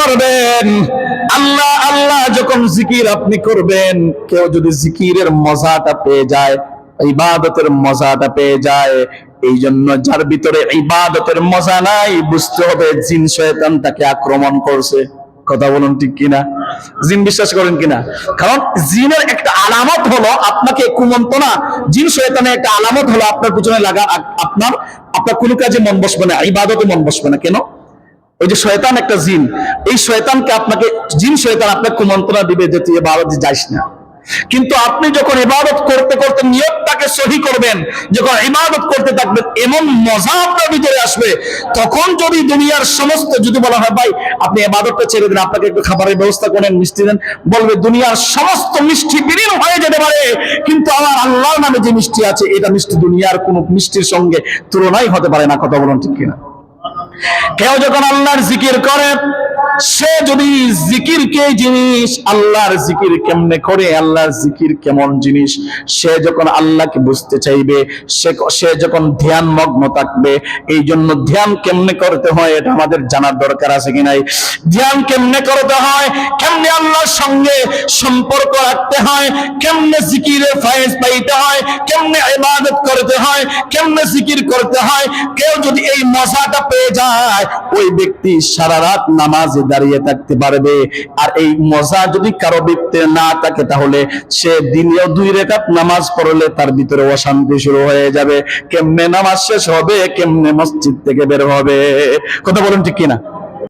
করবেন, আল্লাহ আল্লাহ যখন জিকির আপনি করবেন, কেউ যদি জিকিরের মজাটা পেয়ে যায়, ইবাদতের মজাটা পেয়ে যায়, এই জন্য যার ভিতরে ইবাদতের মজা নাই, বুঝতে হবে জিন শয়তান তাকে আক্রমণ করছে। কথা বলুন ঠিক কিনা? জিন বিশ্বাস করেন কিনা? কারণ জিনের একটা আলামত হলো আপনাকে কুমন্ত্রণা, জিন শয়তানের একটা আলামত হলো আপনার পিছনে লাগা, আপনার কোনো কাজে মন বসবে না, ইবাদতে মন বসবে না। কেন? ওই যে শয়তান একটা জিন, এই শয়তানকে আপনাকে, জিন শয়তান আপনাকে কুমন্ত্রণা দিবে যে তুই ইবাদতে যাইস না। কিন্তু আপনি যখন ইবাদত করতে করতে নিয়তটাকে সহি করবেন, যখন ইবাদত করতে থাকবেন, এমন মজা আপনার ভিতরে আসবে, তখন যদি দুনিয়ার সমস্ত, যদি বলা হয় ভাই আপনি ইবাদতটা ছেড়ে দিন, আপনাকে একটু খাবারের ব্যবস্থা করেন, মিষ্টি দেন, বলবে দুনিয়ার সমস্ত মিষ্টি বিলীন হয়ে যেতে পারে, কিন্তু আমার আল্লাহর নামে যে মিষ্টি আছে, এটা মিষ্টি দুনিয়ার কোন মিষ্টির সঙ্গে তুলনাই হতে পারে না। কথা বলুন ঠিক কিনা? কেউ যখন আল্লাহর জিকির করে, সে যদি জিকির কে জিনিস, আল্লাহর জিকির কেমনে করে, আল্লাহর জিকির কেমন জিনিস, সে যখন আল্লাহকে বুঝতে চাইবে, সে যখন ধ্যান মগ্ন থাকবে। এই জন্য ধ্যান কেমনে করতে হয় এটা আমাদের জানার দরকার আছে কি নাই? ধ্যান কেমনে করতে হয়, কেমনে আল্লাহর সঙ্গে সম্পর্ক রাখতে হয়, কেমনে জিকিরের ফায়েজ পাইতে হয়, কেমনে ইবাদত করতে হয়, কেমনে জিকির করতে হয়, কেউ যদি এই মজাটা পেয়ে যায়, ওই ব্যক্তি সারা রাত নামাজে দাঁড়িয়ে থাকতে পারবে। আর এই মজা যদি কারো ব্যক্তি না থাকে, তাহলে সে দিনেও 2 রাকাত নামাজ পড়লে তার ভিতরে অশান্তি শুরু হয়ে যাবে। কেমনে নামাজ শেষ হবে, কেমনে মসজিদ থেকে বের হবে। কথা বলুন ঠিক কিনা?